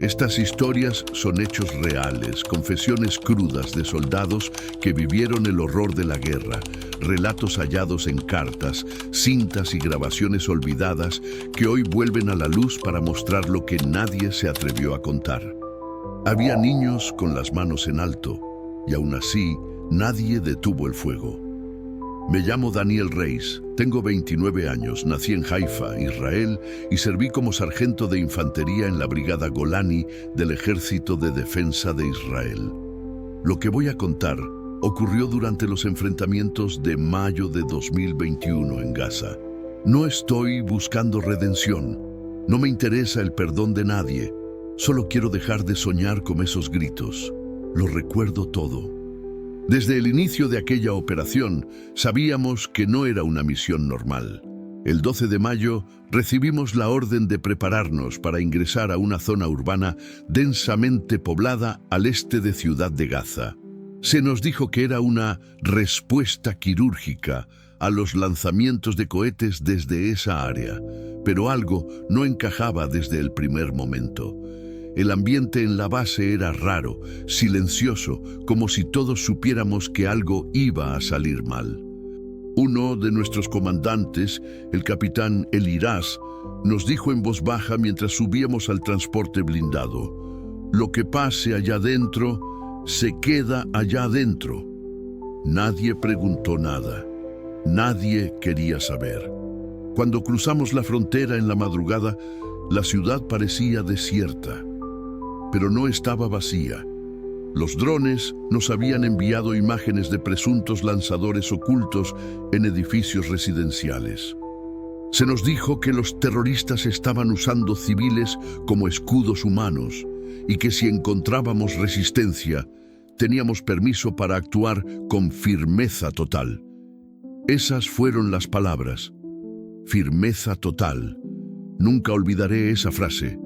Estas historias son hechos reales, confesiones crudas de soldados que vivieron el horror de la guerra, relatos hallados en cartas, cintas y grabaciones olvidadas que hoy vuelven a la luz para mostrar lo que nadie se atrevió a contar. Había niños con las manos en alto, y aún así nadie detuvo el fuego. Me llamo Daniel Reis, tengo 29 años, nací en Haifa, Israel, y serví como sargento de infantería en la brigada Golani del Ejército de Defensa de Israel. Lo que voy a contar ocurrió durante los enfrentamientos de mayo de 2021 en Gaza. No estoy buscando redención, no me interesa el perdón de nadie, solo quiero dejar de soñar con esos gritos. Lo recuerdo todo. Desde el inicio de aquella operación, sabíamos que no era una misión normal. El 12 de mayo recibimos la orden de prepararnos para ingresar a una zona urbana densamente poblada al este de Ciudad de Gaza. Se nos dijo que era una respuesta quirúrgica a los lanzamientos de cohetes desde esa área, pero algo no encajaba desde el primer momento. El ambiente en la base era raro, silencioso, como si todos supiéramos que algo iba a salir mal. Uno de nuestros comandantes, el capitán Eliras, nos dijo en voz baja mientras subíamos al transporte blindado: "Lo que pase allá adentro, se queda allá adentro". Nadie preguntó nada. Nadie quería saber. Cuando cruzamos la frontera en la madrugada, la ciudad parecía desierta. Pero no estaba vacía. Los drones nos habían enviado imágenes de presuntos lanzadores ocultos en edificios residenciales. Se nos dijo que los terroristas estaban usando civiles como escudos humanos y que si encontrábamos resistencia, teníamos permiso para actuar con firmeza total. Esas fueron las palabras. Firmeza total. Nunca olvidaré esa frase.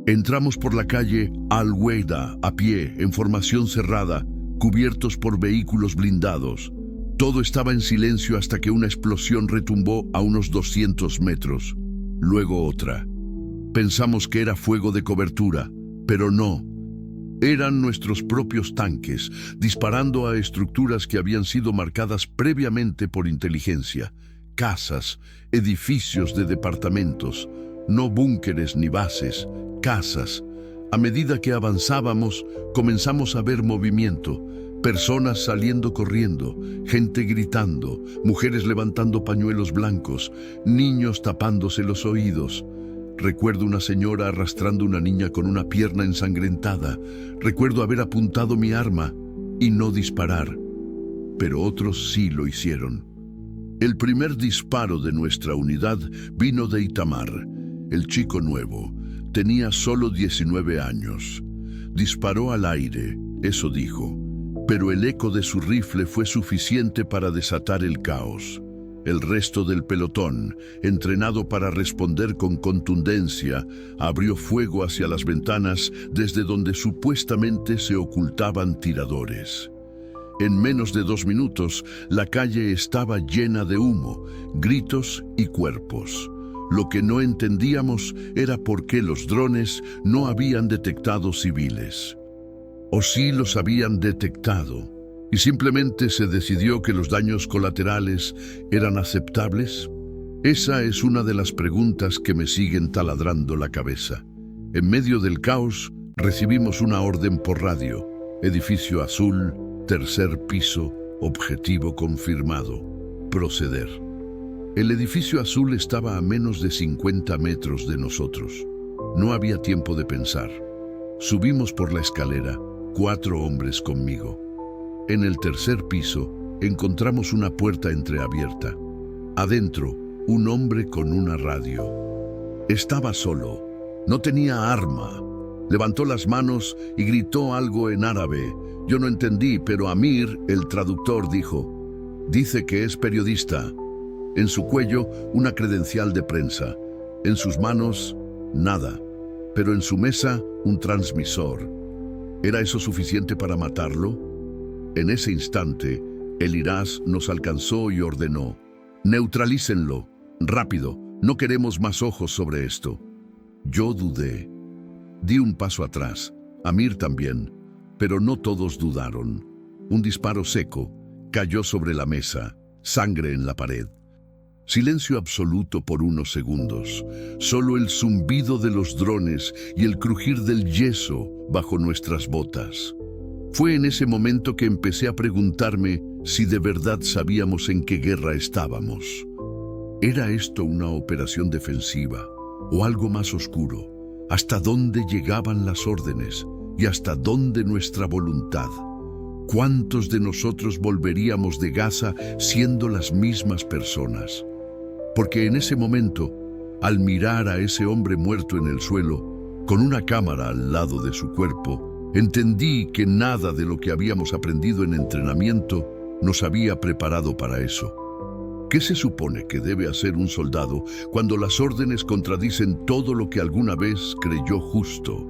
Entramos por la calle Al-Weida a pie, en formación cerrada, cubiertos por vehículos blindados. Todo estaba en silencio hasta que una explosión retumbó a unos 200 metros. Luego otra. Pensamos que era fuego de cobertura, pero no. Eran nuestros propios tanques, disparando a estructuras que habían sido marcadas previamente por inteligencia. Casas, edificios de departamentos, no búnkeres ni bases, casas. A medida que avanzábamos, comenzamos a ver movimiento, personas saliendo corriendo, gente gritando, mujeres levantando pañuelos blancos, niños tapándose los oídos. Recuerdo una señora arrastrando una niña con una pierna ensangrentada. Recuerdo haber apuntado mi arma y no disparar, pero otros sí lo hicieron. El primer disparo de nuestra unidad vino de Itamar, el chico nuevo. Tenía solo 19 años. Disparó al aire, eso dijo, pero el eco de su rifle fue suficiente para desatar el caos. El resto del pelotón, entrenado para responder con contundencia, abrió fuego hacia las ventanas desde donde supuestamente se ocultaban tiradores. En menos de 2 minutos, la calle estaba llena de humo, gritos y cuerpos. Lo que no entendíamos era por qué los drones no habían detectado civiles. O sí los habían detectado, y simplemente se decidió que los daños colaterales eran aceptables. Esa es una de las preguntas que me siguen taladrando la cabeza. En medio del caos, recibimos una orden por radio. Edificio azul, 3er piso, objetivo confirmado. Proceder. El edificio azul estaba a menos de 50 metros de nosotros. No había tiempo de pensar. Subimos por la escalera, 4 hombres conmigo. En el 3er piso encontramos una puerta entreabierta. Adentro, un hombre con una radio. Estaba solo. No tenía arma. Levantó las manos y gritó algo en árabe. Yo no entendí, pero Amir, el traductor, dijo: "Dice que es periodista". En su cuello, una credencial de prensa. En sus manos, nada. Pero en su mesa, un transmisor. ¿Era eso suficiente para matarlo? En ese instante, Eliras nos alcanzó y ordenó: "Neutralícenlo, rápido, no queremos más ojos sobre esto". Yo dudé. Di un paso atrás, Amir también, pero no todos dudaron. Un disparo seco cayó sobre la mesa, sangre en la pared. Silencio absoluto por unos segundos, solo el zumbido de los drones y el crujir del yeso bajo nuestras botas. Fue en ese momento que empecé a preguntarme si de verdad sabíamos en qué guerra estábamos. ¿Era esto una operación defensiva o algo más oscuro? ¿Hasta dónde llegaban las órdenes y hasta dónde nuestra voluntad? ¿Cuántos de nosotros volveríamos de Gaza siendo las mismas personas? Porque en ese momento, al mirar a ese hombre muerto en el suelo, con una cámara al lado de su cuerpo, entendí que nada de lo que habíamos aprendido en entrenamiento nos había preparado para eso. ¿Qué se supone que debe hacer un soldado cuando las órdenes contradicen todo lo que alguna vez creyó justo?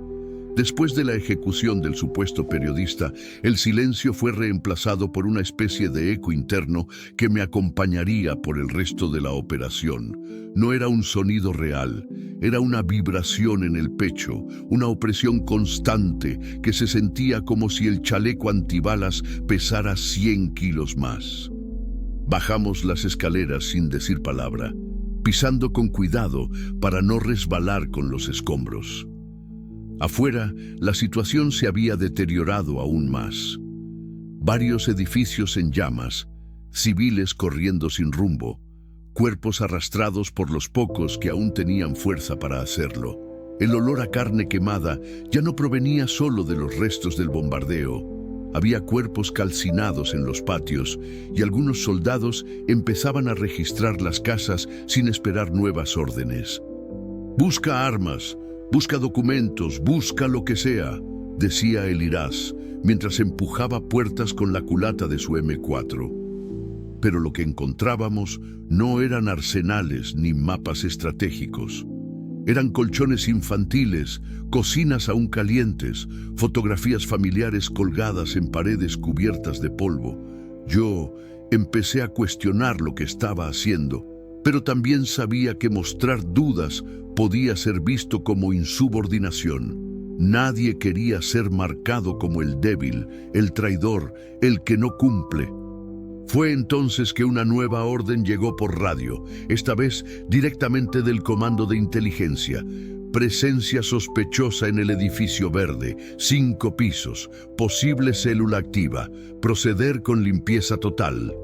Después de la ejecución del supuesto periodista, el silencio fue reemplazado por una especie de eco interno que me acompañaría por el resto de la operación. No era un sonido real, era una vibración en el pecho, una opresión constante que se sentía como si el chaleco antibalas pesara 100 kilos más. Bajamos las escaleras sin decir palabra, pisando con cuidado para no resbalar con los escombros. Afuera, la situación se había deteriorado aún más. Varios edificios en llamas, civiles corriendo sin rumbo, cuerpos arrastrados por los pocos que aún tenían fuerza para hacerlo. El olor a carne quemada ya no provenía solo de los restos del bombardeo. Había cuerpos calcinados en los patios y algunos soldados empezaban a registrar las casas sin esperar nuevas órdenes. «Busca armas, busca documentos, busca lo que sea», decía Elirás, mientras empujaba puertas con la culata de su M4. Pero lo que encontrábamos no eran arsenales ni mapas estratégicos. Eran colchones infantiles, cocinas aún calientes, fotografías familiares colgadas en paredes cubiertas de polvo. Yo empecé a cuestionar lo que estaba haciendo, pero también sabía que mostrar dudas podía ser visto como insubordinación. Nadie quería ser marcado como el débil, el traidor, el que no cumple. Fue entonces que una nueva orden llegó por radio, esta vez directamente del Comando de Inteligencia. Presencia sospechosa en el edificio verde, 5 pisos, posible célula activa, proceder con limpieza total.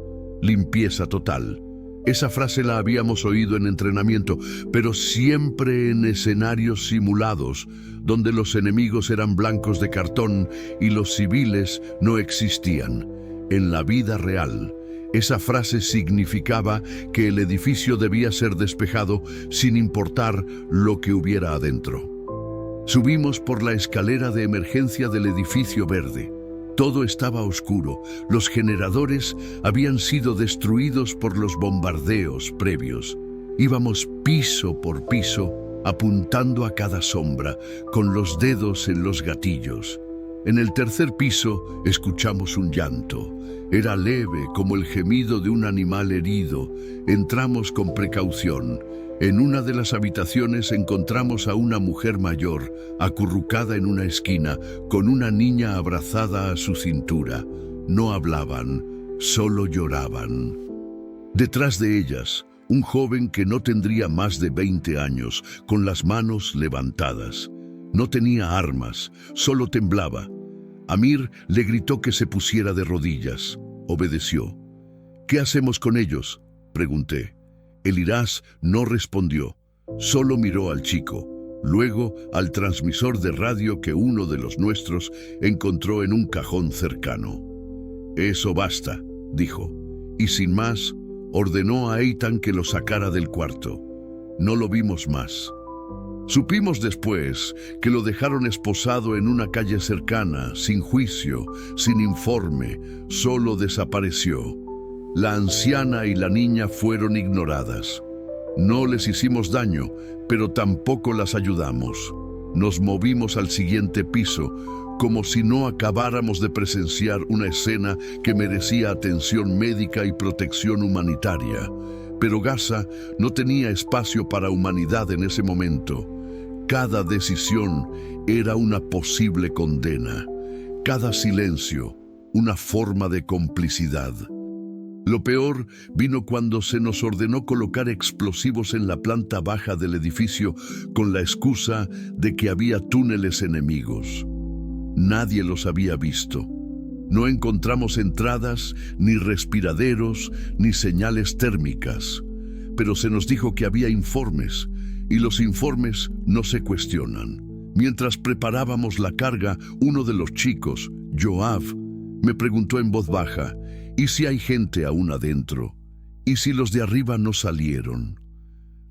Limpieza total. Esa frase la habíamos oído en entrenamiento, pero siempre en escenarios simulados, donde los enemigos eran blancos de cartón y los civiles no existían. En la vida real, esa frase significaba que el edificio debía ser despejado sin importar lo que hubiera adentro. Subimos por la escalera de emergencia del edificio verde. Todo estaba oscuro. Los generadores habían sido destruidos por los bombardeos previos. Íbamos piso por piso, apuntando a cada sombra, con los dedos en los gatillos. En el tercer piso escuchamos un llanto. Era leve como el gemido de un animal herido. Entramos con precaución. En una de las habitaciones encontramos a una mujer mayor, acurrucada en una esquina, con una niña abrazada a su cintura. No hablaban, solo lloraban. Detrás de ellas, un joven que no tendría más de 20 años, con las manos levantadas. No tenía armas, solo temblaba. Amir le gritó que se pusiera de rodillas. Obedeció. «¿Qué hacemos con ellos?», pregunté. Elirás no respondió, solo miró al chico, luego al transmisor de radio que uno de los nuestros encontró en un cajón cercano. «Eso basta», dijo, y sin más, ordenó a Eitan que lo sacara del cuarto. No lo vimos más. Supimos después que lo dejaron esposado en una calle cercana, sin juicio, sin informe, solo desapareció. La anciana y la niña fueron ignoradas. No les hicimos daño, pero tampoco las ayudamos. Nos movimos al siguiente piso, como si no acabáramos de presenciar una escena que merecía atención médica y protección humanitaria. Pero Gaza no tenía espacio para humanidad en ese momento. Cada decisión era una posible condena. Cada silencio, una forma de complicidad. Lo peor vino cuando se nos ordenó colocar explosivos en la planta baja del edificio con la excusa de que había túneles enemigos. Nadie los había visto. No encontramos entradas, ni respiraderos, ni señales térmicas. Pero se nos dijo que había informes, y los informes no se cuestionan. Mientras preparábamos la carga, uno de los chicos, Yoav, me preguntó en voz baja, ¿y si hay gente aún adentro? ¿Y si los de arriba no salieron?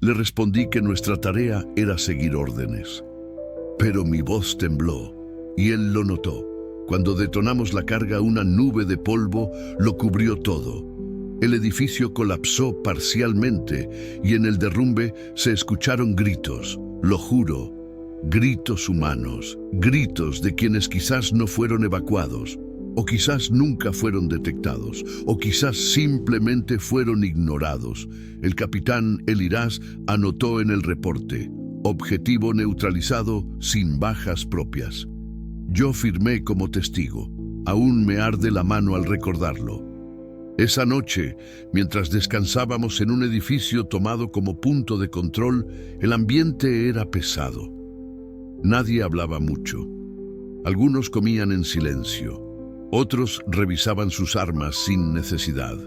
Le respondí que nuestra tarea era seguir órdenes. Pero mi voz tembló, y él lo notó. Cuando detonamos la carga, una nube de polvo lo cubrió todo. El edificio colapsó parcialmente, y en el derrumbe se escucharon gritos, lo juro, gritos humanos, gritos de quienes quizás no fueron evacuados, o quizás nunca fueron detectados, o quizás simplemente fueron ignorados. El capitán Elirás anotó en el reporte, objetivo neutralizado sin bajas propias. Yo firmé como testigo. Aún me arde la mano al recordarlo. Esa noche, mientras descansábamos en un edificio tomado como punto de control, el ambiente era pesado. Nadie hablaba mucho. Algunos comían en silencio. Otros revisaban sus armas sin necesidad.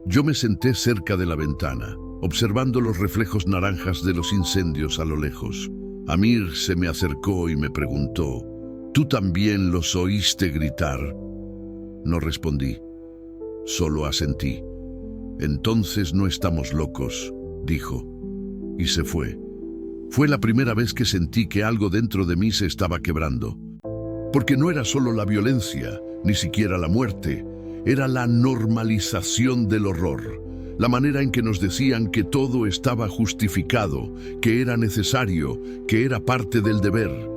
Yo me senté cerca de la ventana, observando los reflejos naranjas de los incendios a lo lejos. Amir se me acercó y me preguntó, ¿tú también los oíste gritar? No respondí, solo asentí. Entonces no estamos locos, dijo, y se fue. Fue la primera vez que sentí que algo dentro de mí se estaba quebrando. Porque no era solo la violencia, ni siquiera la muerte, era la normalización del horror, la manera en que nos decían que todo estaba justificado, que era necesario, que era parte del deber.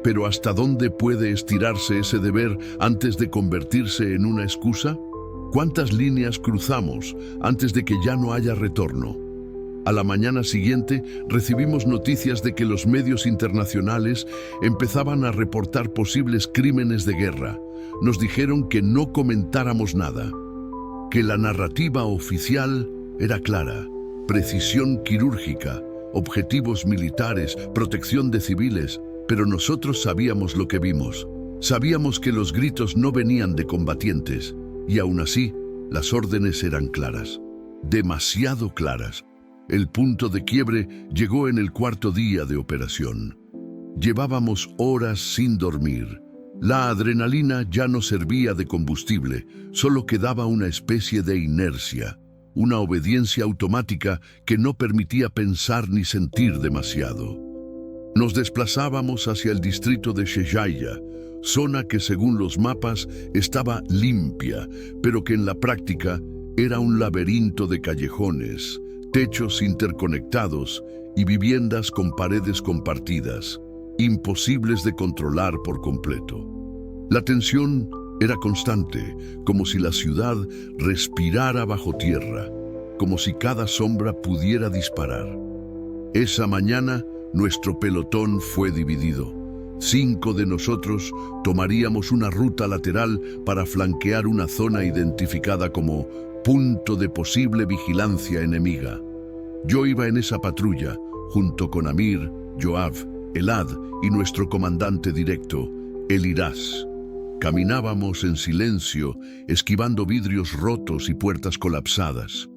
Pero ¿hasta dónde puede estirarse ese deber antes de convertirse en una excusa? ¿Cuántas líneas cruzamos antes de que ya no haya retorno? A la mañana siguiente recibimos noticias de que los medios internacionales empezaban a reportar posibles crímenes de guerra. Nos dijeron que no comentáramos nada, que la narrativa oficial era clara, precisión quirúrgica, objetivos militares, protección de civiles, pero nosotros sabíamos lo que vimos. Sabíamos que los gritos no venían de combatientes, y aún así, las órdenes eran claras, demasiado claras. El punto de quiebre llegó en el cuarto día de operación. Llevábamos horas sin dormir. La adrenalina ya no servía de combustible, solo quedaba una especie de inercia, una obediencia automática que no permitía pensar ni sentir demasiado. Nos desplazábamos hacia el distrito de Shejaya, zona que según los mapas estaba limpia, pero que en la práctica era un laberinto de callejones, techos interconectados y viviendas con paredes compartidas, imposibles de controlar por completo. La tensión era constante, como si la ciudad respirara bajo tierra, como si cada sombra pudiera disparar. Esa mañana, nuestro pelotón fue dividido. 5 de nosotros tomaríamos una ruta lateral para flanquear una zona identificada como punto de posible vigilancia enemiga. Yo iba en esa patrulla, junto con Amir, Yoav, Elad y nuestro comandante directo, Elirás. Caminábamos en silencio, esquivando vidrios rotos y puertas colapsadas.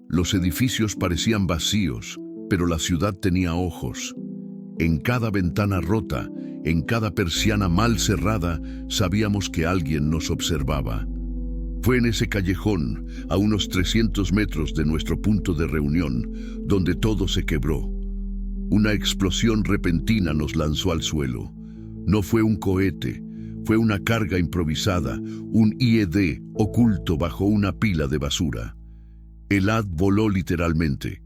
Los edificios parecían vacíos, pero la ciudad tenía ojos. En cada ventana rota, en cada persiana mal cerrada, sabíamos que alguien nos observaba. Fue en ese callejón, a unos 300 metros de nuestro punto de reunión, donde todo se quebró. Una explosión repentina nos lanzó al suelo. No fue un cohete, fue una carga improvisada, un IED oculto bajo una pila de basura. Elad voló literalmente.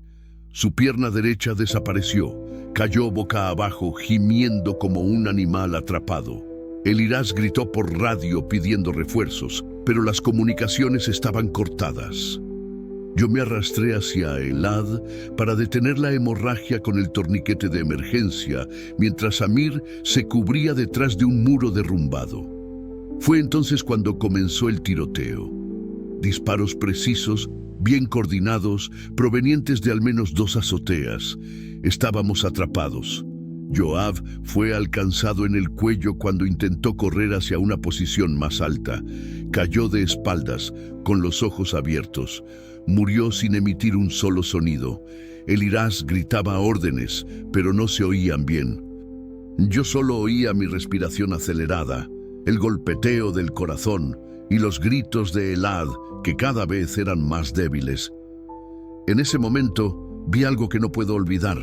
Su pierna derecha desapareció, cayó boca abajo, gimiendo como un animal atrapado. Elirás gritó por radio pidiendo refuerzos, pero las comunicaciones estaban cortadas. Yo me arrastré hacia Elad para detener la hemorragia con el torniquete de emergencia, mientras Amir se cubría detrás de un muro derrumbado. Fue entonces cuando comenzó el tiroteo. Disparos precisos, bien coordinados, provenientes de al menos 2 azoteas. Estábamos atrapados. Yoav fue alcanzado en el cuello cuando intentó correr hacia una posición más alta. Cayó de espaldas, con los ojos abiertos. Murió sin emitir un solo sonido. Elirás gritaba órdenes, pero no se oían bien. Yo solo oía mi respiración acelerada, el golpeteo del corazón y los gritos de Elad, que cada vez eran más débiles. En ese momento vi algo que no puedo olvidar.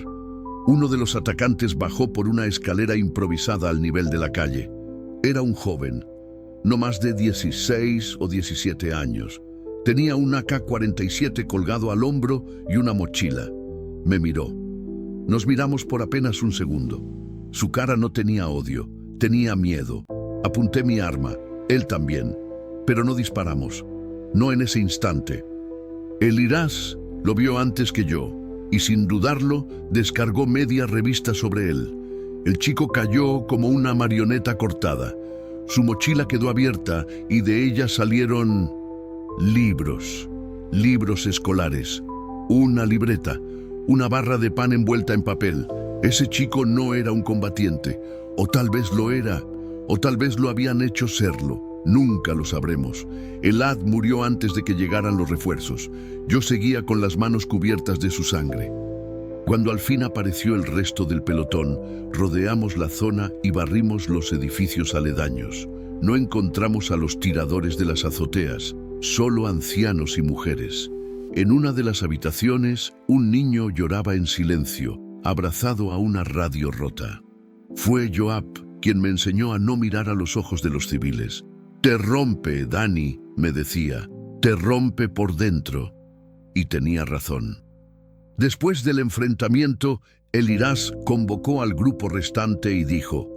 Uno de los atacantes bajó por una escalera improvisada al nivel de la calle. Era un joven, no más de 16 o 17 años. Tenía un AK-47 colgado al hombro y una mochila. Me miró. Nos miramos por apenas un segundo. Su cara no tenía odio, tenía miedo. Apunté mi arma, él también, pero no disparamos. No en ese instante. Elirás lo vio antes que yo, y sin dudarlo, descargó media revista sobre él. El chico cayó como una marioneta cortada. Su mochila quedó abierta y de ella salieron libros escolares, una libreta, una barra de pan envuelta en papel. Ese chico no era un combatiente, o tal vez lo era, o tal vez lo habían hecho serlo. Nunca lo sabremos. Elad murió antes de que llegaran los refuerzos. Yo seguía con las manos cubiertas de su sangre. Cuando al fin apareció el resto del pelotón, rodeamos la zona y barrimos los edificios aledaños. No encontramos a los tiradores de las azoteas, solo ancianos y mujeres. En una de las habitaciones, un niño lloraba en silencio, abrazado a una radio rota. Fue Yoav quien me enseñó a no mirar a los ojos de los civiles. «Te rompe, Dani», me decía, «te rompe por dentro». Y tenía razón. Después del enfrentamiento, Elirás convocó al grupo restante y dijo: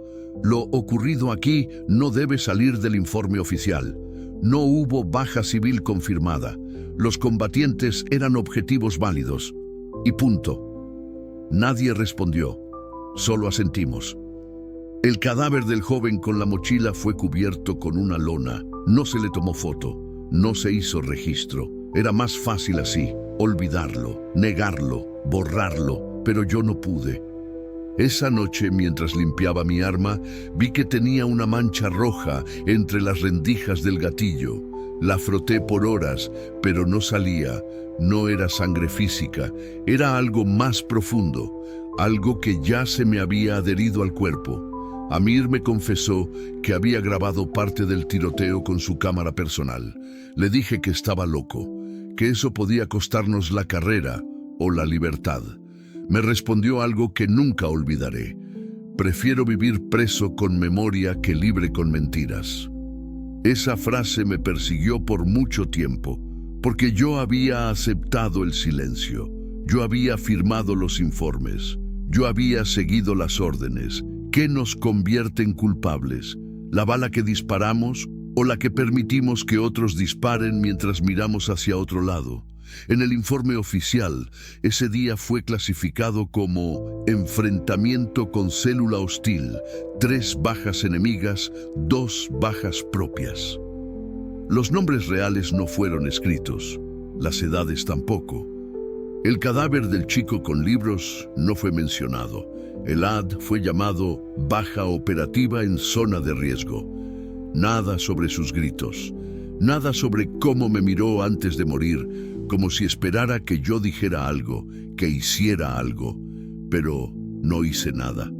«Lo ocurrido aquí no debe salir del informe oficial. No hubo baja civil confirmada. Los combatientes eran objetivos válidos. Y punto». Nadie respondió. Solo asentimos. El cadáver del joven con la mochila fue cubierto con una lona. No se le tomó foto. No se hizo registro. Era más fácil así, olvidarlo, negarlo, borrarlo, pero yo no pude. Esa noche, mientras limpiaba mi arma, vi que tenía una mancha roja entre las rendijas del gatillo. La froté por horas, pero no salía. No era sangre física, era algo más profundo, algo que ya se me había adherido al cuerpo. Amir me confesó que había grabado parte del tiroteo con su cámara personal. Le dije que estaba loco, que eso podía costarnos la carrera o la libertad. Me respondió algo que nunca olvidaré: «Prefiero vivir preso con memoria que libre con mentiras». Esa frase me persiguió por mucho tiempo, porque yo había aceptado el silencio, yo había firmado los informes, yo había seguido las órdenes. ¿Qué nos convierte en culpables? ¿La bala que disparamos o la que permitimos que otros disparen mientras miramos hacia otro lado? En el informe oficial, ese día fue clasificado como enfrentamiento con célula hostil, 3 bajas enemigas, 2 bajas propias. Los nombres reales no fueron escritos, las edades tampoco. El cadáver del chico con libros no fue mencionado. Elad fue llamado baja operativa en zona de riesgo. Nada sobre sus gritos, nada sobre cómo me miró antes de morir, como si esperara que yo dijera algo, que hiciera algo. Pero no hice nada,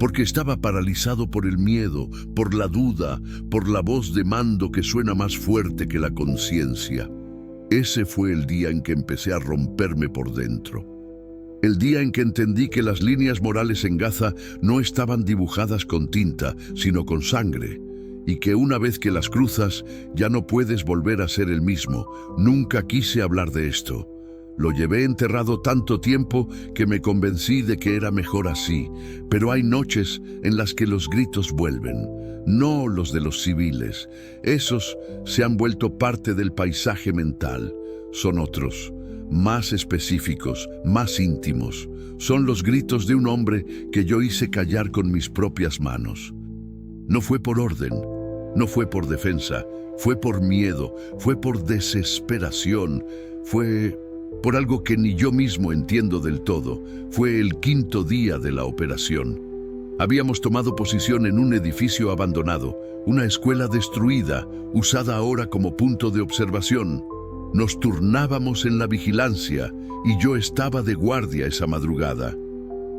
porque estaba paralizado por el miedo, por la duda, por la voz de mando que suena más fuerte que la conciencia. Ese fue el día en que empecé a romperme por dentro. El día en que entendí que las líneas morales en Gaza no estaban dibujadas con tinta, sino con sangre, y que una vez que las cruzas ya no puedes volver a ser el mismo. Nunca quise hablar de esto. Lo llevé enterrado tanto tiempo que me convencí de que era mejor así, pero hay noches en las que los gritos vuelven, no los de los civiles. Esos se han vuelto parte del paisaje mental. Son otros, más específicos, más íntimos. Son los gritos de un hombre que yo hice callar con mis propias manos. No fue por orden, no fue por defensa, fue por miedo, fue por desesperación, fue por algo que ni yo mismo entiendo del todo. Fue el 5.º día de la operación. Habíamos tomado posición en un edificio abandonado, una escuela destruida, usada ahora como punto de observación. Nos turnábamos en la vigilancia y yo estaba de guardia esa madrugada.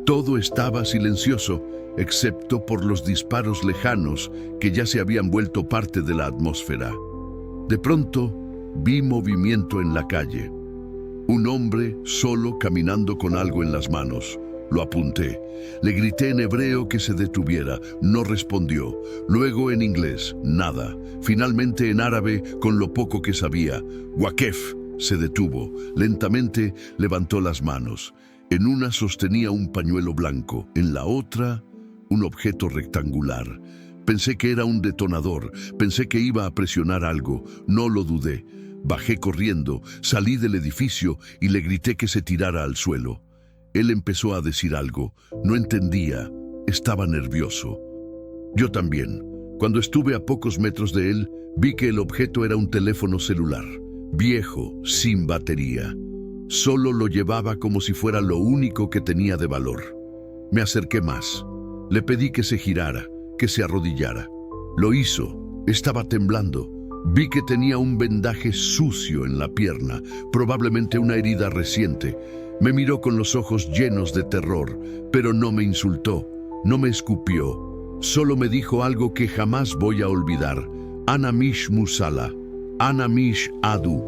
Todo estaba silencioso, excepto por los disparos lejanos que ya se habían vuelto parte de la atmósfera. De pronto, vi movimiento en la calle. Un hombre solo caminando con algo en las manos. Lo apunté. Le grité en hebreo que se detuviera. No respondió. Luego en inglés. Nada. Finalmente en árabe, con lo poco que sabía. Wakef. Se detuvo. Lentamente levantó las manos. En una sostenía un pañuelo blanco. En la otra, un objeto rectangular. Pensé que era un detonador. Pensé que iba a presionar algo. No lo dudé. Bajé corriendo, salí del edificio y le grité que se tirara al suelo. Él empezó a decir algo. No entendía. Estaba nervioso. Yo también. Cuando estuve a pocos metros de él, vi que el objeto era un teléfono celular. Viejo, sin batería. Solo lo llevaba como si fuera lo único que tenía de valor. Me acerqué más. Le pedí que se girara, que se arrodillara. Lo hizo. Estaba temblando. Vi que tenía un vendaje sucio en la pierna, probablemente una herida reciente. Me miró con los ojos llenos de terror, pero no me insultó, no me escupió. Solo me dijo algo que jamás voy a olvidar. Ana mish musala, Ana mish adu.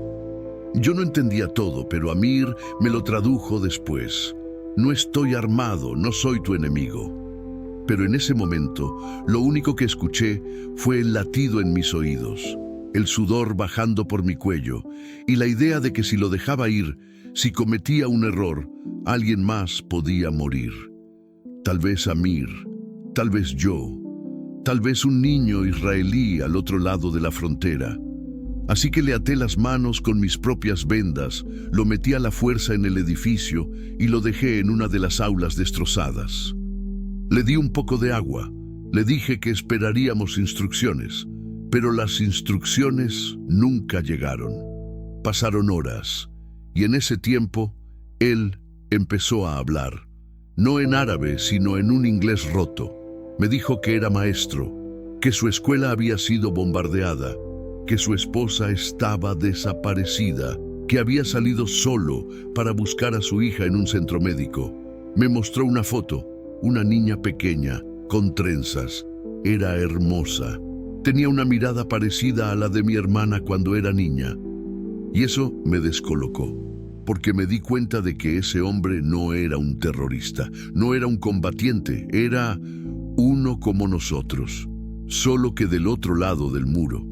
Yo no entendía todo, pero Amir me lo tradujo después. No estoy armado, no soy tu enemigo. Pero en ese momento, lo único que escuché fue el latido en mis oídos. El sudor bajando por mi cuello, y la idea de que si lo dejaba ir, si cometía un error, alguien más podía morir. Tal vez Amir, tal vez yo, tal vez un niño israelí al otro lado de la frontera. Así que le até las manos con mis propias vendas, lo metí a la fuerza en el edificio y lo dejé en una de las aulas destrozadas. Le di un poco de agua, le dije que esperaríamos instrucciones. Pero las instrucciones nunca llegaron. Pasaron horas, y en ese tiempo, él empezó a hablar. No en árabe, sino en un inglés roto. Me dijo que era maestro, que su escuela había sido bombardeada, que su esposa estaba desaparecida, que había salido solo para buscar a su hija en un centro médico. Me mostró una foto, una niña pequeña, con trenzas. Era hermosa. Tenía una mirada parecida a la de mi hermana cuando era niña. Y eso me descolocó, porque me di cuenta de que ese hombre no era un terrorista, no era un combatiente, era uno como nosotros, solo que del otro lado del muro.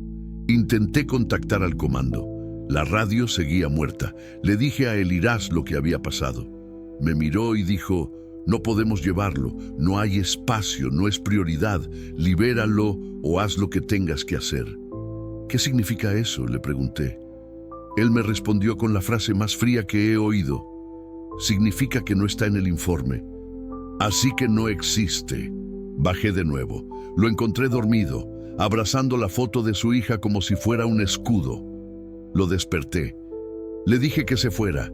Intenté contactar al comando. La radio seguía muerta. Le dije a Elirás lo que había pasado. Me miró y dijo: no podemos llevarlo, no hay espacio, no es prioridad, libéralo o haz lo que tengas que hacer. ¿Qué significa eso?, le pregunté. Él me respondió con la frase más fría que he oído. Significa que no está en el informe. Así que no existe. Bajé de nuevo. Lo encontré dormido, abrazando la foto de su hija como si fuera un escudo. Lo desperté. Le dije que se fuera.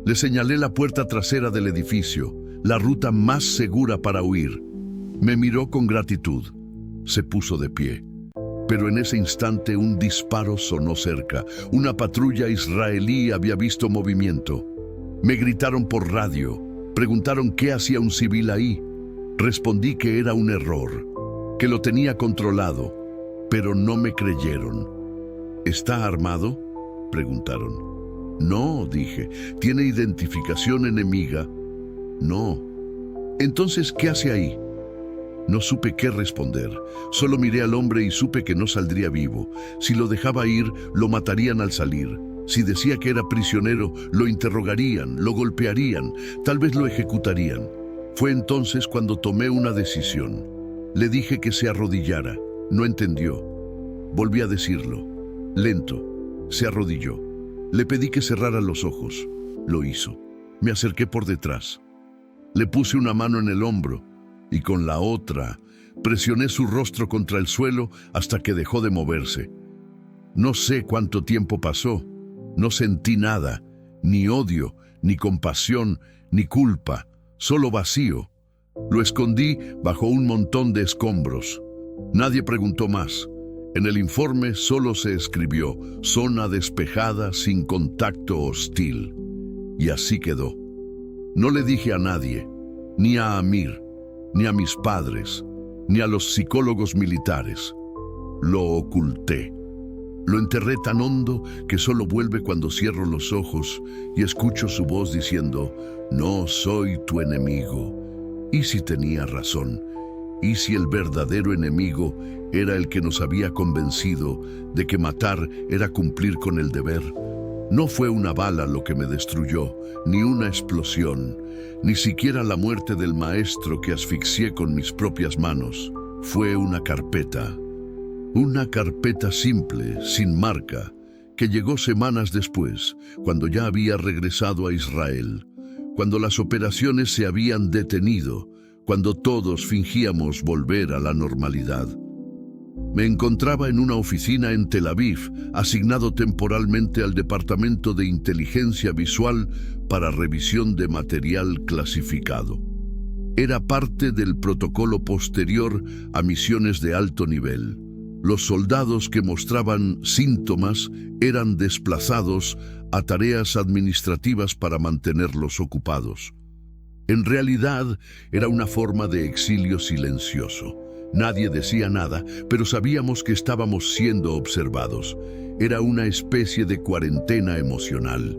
Le señalé la puerta trasera del edificio, la ruta más segura para huir. Me miró con gratitud. Se puso de pie. Pero en ese instante un disparo sonó cerca. Una patrulla israelí había visto movimiento. Me gritaron por radio. Preguntaron qué hacía un civil ahí. Respondí que era un error, que lo tenía controlado, pero no me creyeron. ¿Está armado?, preguntaron. No, dije. ¿Tiene identificación enemiga? No. Entonces, ¿qué hace ahí? No supe qué responder. Solo miré al hombre y supe que no saldría vivo. Si lo dejaba ir, lo matarían al salir. Si decía que era prisionero, lo interrogarían, lo golpearían, tal vez lo ejecutarían. Fue entonces cuando tomé una decisión. Le dije que se arrodillara. No entendió. Volví a decirlo. Lento. Se arrodilló. Le pedí que cerrara los ojos. Lo hizo. Me acerqué por detrás. Le puse una mano en el hombro y con la otra presioné su rostro contra el suelo hasta que dejó de moverse. No sé cuánto tiempo pasó. No sentí nada, ni odio, ni compasión, ni culpa, solo vacío. Lo escondí bajo un montón de escombros. Nadie preguntó más. En el informe solo se escribió zona despejada sin contacto hostil. Y así quedó. No le dije a nadie, ni a Amir, ni a mis padres, ni a los psicólogos militares. Lo oculté. Lo enterré tan hondo que solo vuelve cuando cierro los ojos y escucho su voz diciendo, no soy tu enemigo. ¿Y si tenía razón? ¿Y si el verdadero enemigo era el que nos había convencido de que matar era cumplir con el deber? No fue una bala lo que me destruyó, ni una explosión, ni siquiera la muerte del maestro que asfixié con mis propias manos. Fue una carpeta simple, sin marca, que llegó semanas después, cuando ya había regresado a Israel, cuando las operaciones se habían detenido, cuando todos fingíamos volver a la normalidad. Me encontraba en una oficina en Tel Aviv, asignado temporalmente al Departamento de Inteligencia Visual para revisión de material clasificado. Era parte del protocolo posterior a misiones de alto nivel. Los soldados que mostraban síntomas eran desplazados a tareas administrativas para mantenerlos ocupados. En realidad, era una forma de exilio silencioso. Nadie decía nada, pero sabíamos que estábamos siendo observados. Era una especie de cuarentena emocional.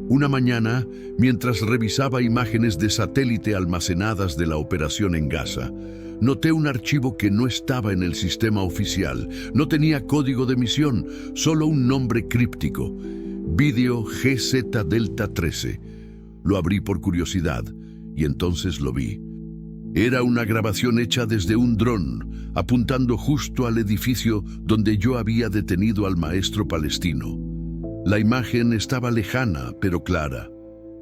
Una mañana, mientras revisaba imágenes de satélite almacenadas de la operación en Gaza, noté un archivo que no estaba en el sistema oficial. No tenía código de misión, solo un nombre críptico. Vídeo GZ Delta 13. Lo abrí por curiosidad y entonces lo vi. Era una grabación hecha desde un dron, apuntando justo al edificio donde yo había detenido al maestro palestino. La imagen estaba lejana, pero clara.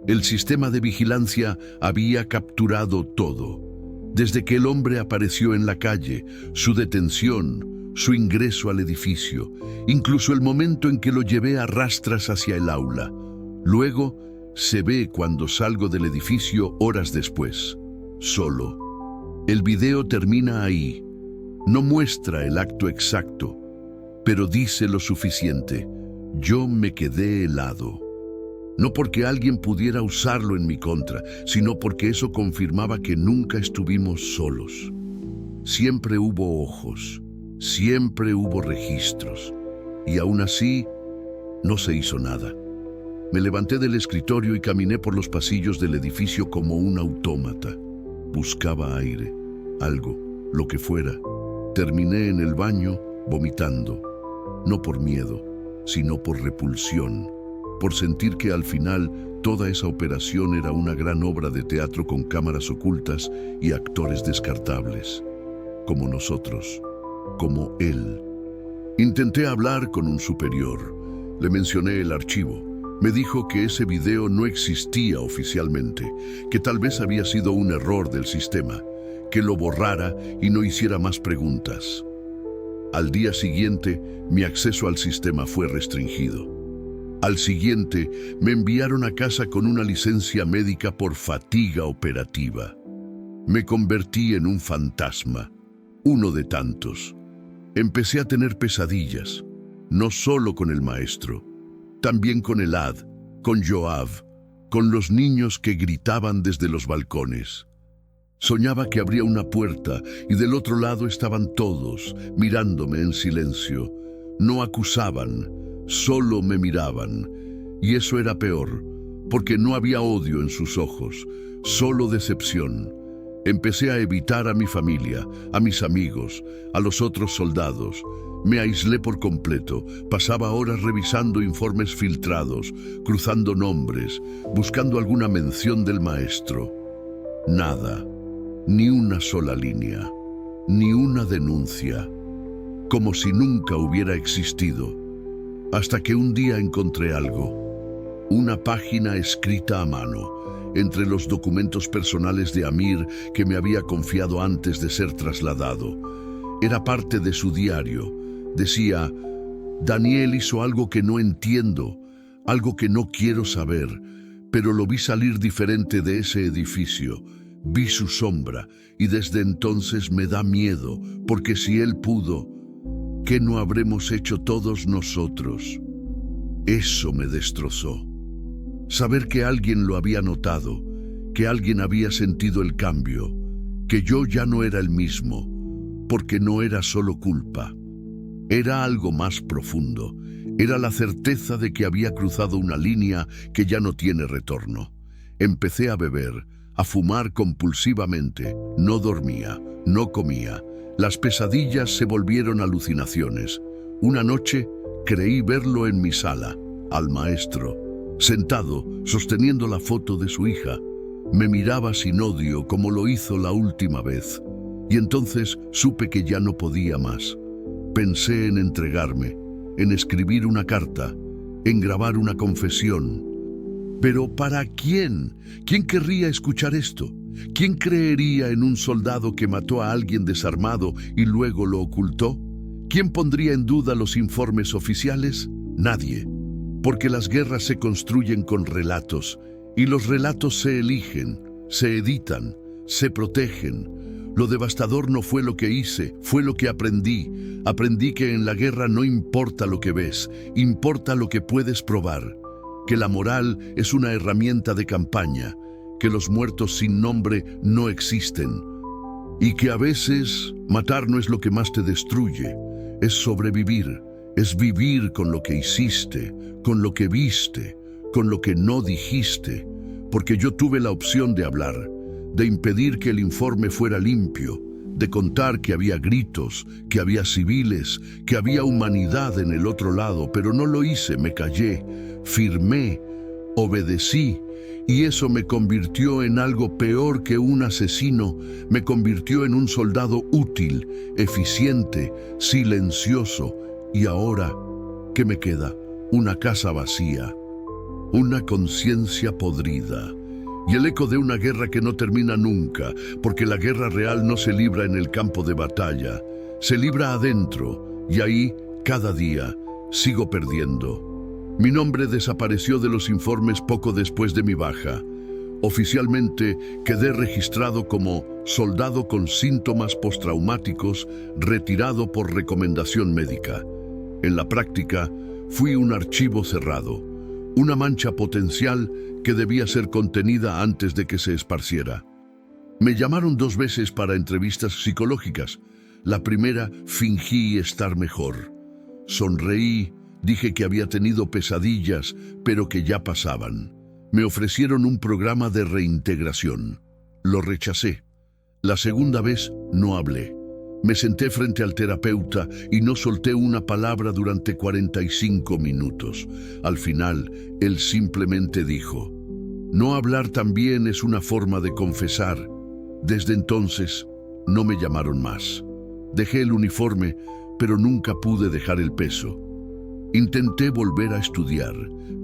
El sistema de vigilancia había capturado todo. Desde que el hombre apareció en la calle, su detención, su ingreso al edificio, incluso el momento en que lo llevé a rastras hacia el aula. Luego, se ve cuando salgo del edificio horas después. Solo. El video termina ahí. No muestra el acto exacto, pero dice lo suficiente. Yo me quedé helado. No porque alguien pudiera usarlo en mi contra, sino porque eso confirmaba que nunca estuvimos solos. Siempre hubo ojos, siempre hubo registros, y aún así no se hizo nada. Me levanté del escritorio y caminé por los pasillos del edificio como un autómata. Buscaba aire, algo, lo que fuera. Terminé en el baño vomitando, no por miedo, sino por repulsión, por sentir que al final toda esa operación era una gran obra de teatro con cámaras ocultas y actores descartables, como nosotros, como él. Intenté hablar con un superior. Le mencioné el archivo. Me dijo que ese video no existía oficialmente, que tal vez había sido un error del sistema, que lo borrara y no hiciera más preguntas. Al día siguiente, mi acceso al sistema fue restringido. Al siguiente, me enviaron a casa con una licencia médica por fatiga operativa. Me convertí en un fantasma, uno de tantos. Empecé a tener pesadillas, no solo con el maestro, también con Elad, con Yoav, con los niños que gritaban desde los balcones. Soñaba que abría una puerta y del otro lado estaban todos, mirándome en silencio. No acusaban, solo me miraban. Y eso era peor, porque no había odio en sus ojos, solo decepción. Empecé a evitar a mi familia, a mis amigos, a los otros soldados. Me aislé por completo, pasaba horas revisando informes filtrados, cruzando nombres, buscando alguna mención del maestro. Nada, ni una sola línea, ni una denuncia, como si nunca hubiera existido, hasta que un día encontré algo. Una página escrita a mano, entre los documentos personales de Amir que me había confiado antes de ser trasladado. Era parte de su diario. Decía: Daniel hizo algo que no entiendo, algo que no quiero saber, pero lo vi salir diferente de ese edificio. Vi su sombra y desde entonces me da miedo, porque si él pudo, ¿qué no habremos hecho todos nosotros? Eso me destrozó. Saber que alguien lo había notado, que alguien había sentido el cambio, que yo ya no era el mismo, porque no era solo culpa. Era algo más profundo. Era la certeza de que había cruzado una línea que ya no tiene retorno. Empecé a beber, a fumar compulsivamente. No dormía, no comía. Las pesadillas se volvieron alucinaciones. Una noche creí verlo en mi sala, al maestro, sentado, sosteniendo la foto de su hija. Me miraba sin odio como lo hizo la última vez. Y entonces supe que ya no podía más. Pensé en entregarme, en escribir una carta, en grabar una confesión. Pero ¿para quién? ¿Quién querría escuchar esto? ¿Quién creería en un soldado que mató a alguien desarmado y luego lo ocultó? ¿Quién pondría en duda los informes oficiales? Nadie. Porque las guerras se construyen con relatos, y los relatos se eligen, se editan, se protegen. Lo devastador no fue lo que hice, fue lo que aprendí. Aprendí que en la guerra no importa lo que ves, importa lo que puedes probar. Que la moral es una herramienta de campaña, que los muertos sin nombre no existen. Y que a veces matar no es lo que más te destruye, es sobrevivir, es vivir con lo que hiciste, con lo que viste, con lo que no dijiste. Porque yo tuve la opción de hablar, de impedir que el informe fuera limpio, de contar que había gritos, que había civiles, que había humanidad en el otro lado, pero no lo hice, me callé, firmé, obedecí, y eso me convirtió en algo peor que un asesino, me convirtió en un soldado útil, eficiente, silencioso, y ahora, ¿qué me queda? Una casa vacía, una conciencia podrida. Y el eco de una guerra que no termina nunca, porque la guerra real no se libra en el campo de batalla, se libra adentro, y ahí, cada día, sigo perdiendo. Mi nombre desapareció de los informes poco después de mi baja. Oficialmente quedé registrado como soldado con síntomas postraumáticos, retirado por recomendación médica. En la práctica, fui un archivo cerrado, una mancha potencial que debía ser contenida antes de que se esparciera. Me llamaron 2 veces para entrevistas psicológicas. La primera fingí estar mejor. Sonreí, dije que había tenido pesadillas, pero que ya pasaban. Me ofrecieron un programa de reintegración. Lo rechacé. La segunda vez no hablé. Me senté frente al terapeuta y no solté una palabra durante 45 minutos. Al final, él simplemente dijo: no hablar también es una forma de confesar. Desde entonces, no me llamaron más. Dejé el uniforme, pero nunca pude dejar el peso. Intenté volver a estudiar,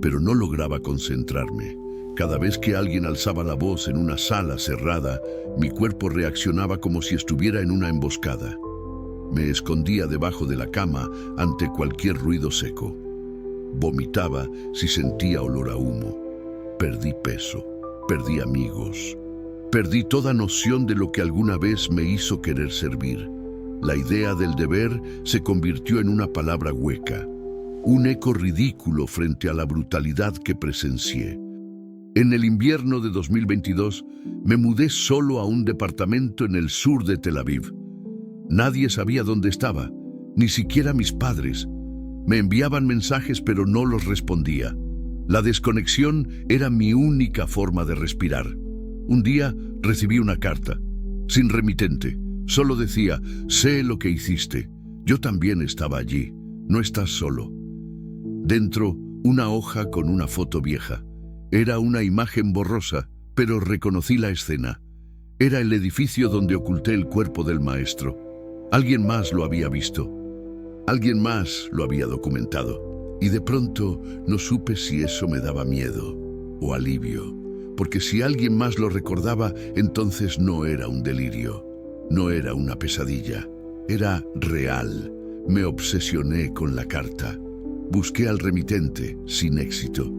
pero no lograba concentrarme. Cada vez que alguien alzaba la voz en una sala cerrada, mi cuerpo reaccionaba como si estuviera en una emboscada. Me escondía debajo de la cama ante cualquier ruido seco. Vomitaba si sentía olor a humo. Perdí peso, perdí amigos. Perdí toda noción de lo que alguna vez me hizo querer servir. La idea del deber se convirtió en una palabra hueca, un eco ridículo frente a la brutalidad que presencié. En el invierno de 2022, me mudé solo a un departamento en el sur de Tel Aviv. Nadie sabía dónde estaba, ni siquiera mis padres. Me enviaban mensajes, pero no los respondía. La desconexión era mi única forma de respirar. Un día recibí una carta, sin remitente. Solo decía: sé lo que hiciste. Yo también estaba allí. No estás solo. Dentro, una hoja con una foto vieja. Era una imagen borrosa, pero reconocí la escena. Era el edificio donde oculté el cuerpo del maestro. Alguien más lo había visto. Alguien más lo había documentado. Y de pronto no supe si eso me daba miedo o alivio, porque si alguien más lo recordaba, entonces no era un delirio, no era una pesadilla, era real. Me obsesioné con la carta. Busqué al remitente, sin éxito.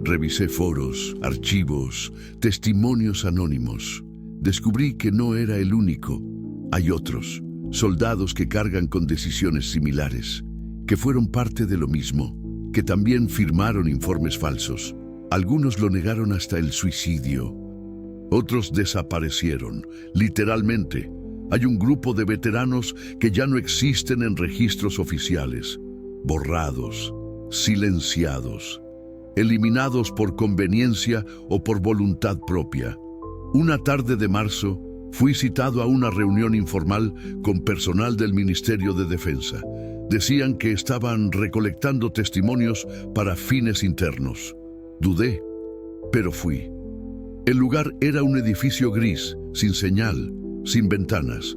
Revisé foros, archivos, testimonios anónimos. Descubrí que no era el único. Hay otros, soldados que cargan con decisiones similares, que fueron parte de lo mismo, que también firmaron informes falsos. Algunos lo negaron hasta el suicidio. Otros desaparecieron, literalmente. Hay un grupo de veteranos que ya no existen en registros oficiales, borrados, silenciados, eliminados por conveniencia o por voluntad propia. Una tarde de marzo, fui citado a una reunión informal con personal del Ministerio de Defensa. Decían que estaban recolectando testimonios para fines internos. Dudé, pero fui. El lugar era un edificio gris, sin señal, sin ventanas.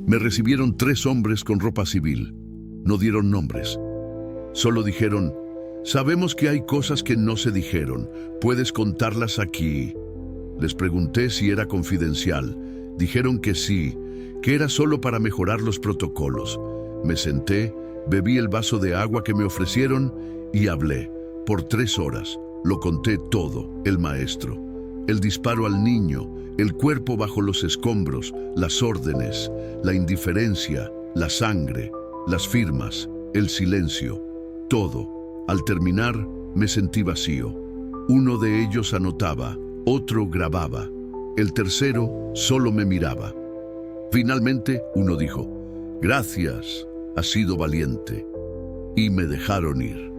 Me recibieron 3 hombres con ropa civil. No dieron nombres. Solo dijeron: sabemos que hay cosas que no se dijeron. ¿Puedes contarlas aquí? Les pregunté si era confidencial. Dijeron que sí, que era solo para mejorar los protocolos. Me senté, bebí el vaso de agua que me ofrecieron y hablé. Por 3 horas. Lo conté todo, el maestro. El disparo al niño, el cuerpo bajo los escombros, las órdenes, la indiferencia, la sangre, las firmas, el silencio, todo. Al terminar, me sentí vacío. Uno de ellos anotaba, otro grababa, el tercero solo me miraba. Finalmente, uno dijo: gracias, has sido valiente. Y me dejaron ir.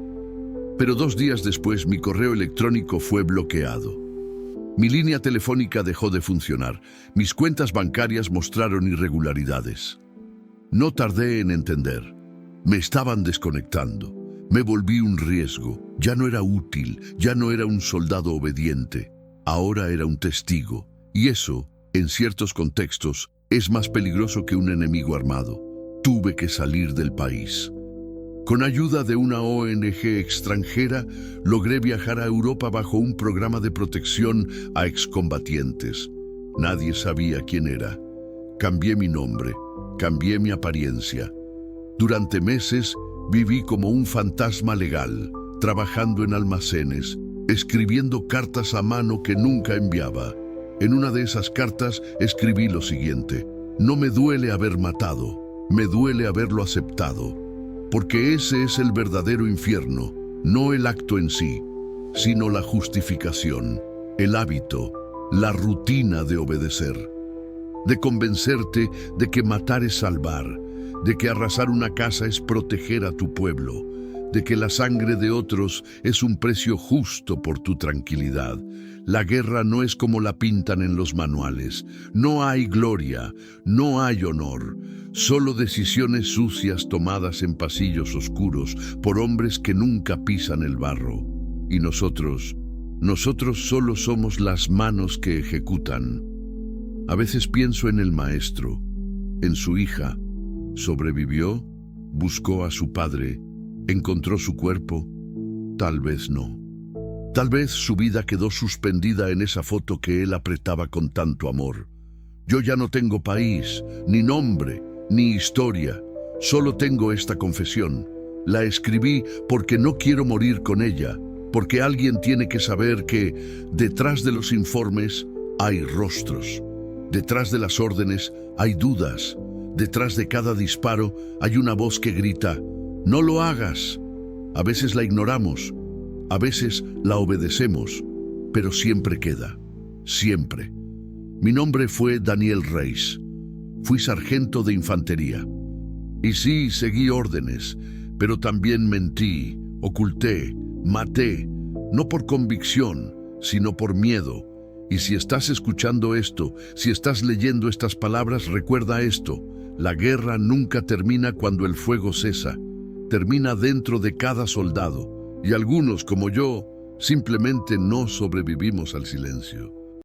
Pero 2 días después, mi correo electrónico fue bloqueado. Mi línea telefónica dejó de funcionar. Mis cuentas bancarias mostraron irregularidades. No tardé en entender. Me estaban desconectando. Me volví un riesgo. Ya no era útil, ya no era un soldado obediente. Ahora era un testigo. Y eso, en ciertos contextos, es más peligroso que un enemigo armado. Tuve que salir del país. Con ayuda de una ONG extranjera, logré viajar a Europa bajo un programa de protección a excombatientes. Nadie sabía quién era. Cambié mi nombre, cambié mi apariencia. Durante meses viví como un fantasma legal, trabajando en almacenes, escribiendo cartas a mano que nunca enviaba. En una de esas cartas escribí lo siguiente: no me duele haber matado, me duele haberlo aceptado. Porque ese es el verdadero infierno, no el acto en sí, sino la justificación, el hábito, la rutina de obedecer, de convencerte de que matar es salvar, de que arrasar una casa es proteger a tu pueblo, de que la sangre de otros es un precio justo por tu tranquilidad. La guerra no es como la pintan en los manuales. No hay gloria, no hay honor. Solo decisiones sucias tomadas en pasillos oscuros por hombres que nunca pisan el barro. Y nosotros solo somos las manos que ejecutan. A veces pienso en el maestro, en su hija. ¿Sobrevivió? ¿Buscó a su padre? ¿Encontró su cuerpo? Tal vez no. Tal vez su vida quedó suspendida en esa foto que él apretaba con tanto amor. Yo ya no tengo país, ni nombre, ni historia. Solo tengo esta confesión. La escribí porque no quiero morir con ella, porque alguien tiene que saber que detrás de los informes hay rostros. Detrás de las órdenes hay dudas. Detrás de cada disparo hay una voz que grita: no lo hagas. A veces la ignoramos. A veces la obedecemos, pero siempre queda, siempre. Mi nombre fue Daniel Reis. Fui sargento de infantería. Y sí, seguí órdenes, pero también mentí, oculté, maté, no por convicción, sino por miedo. Y si estás escuchando esto, si estás leyendo estas palabras, recuerda esto: la guerra nunca termina cuando el fuego cesa, termina dentro de cada soldado. Y algunos, como yo, simplemente no sobrevivimos al silencio.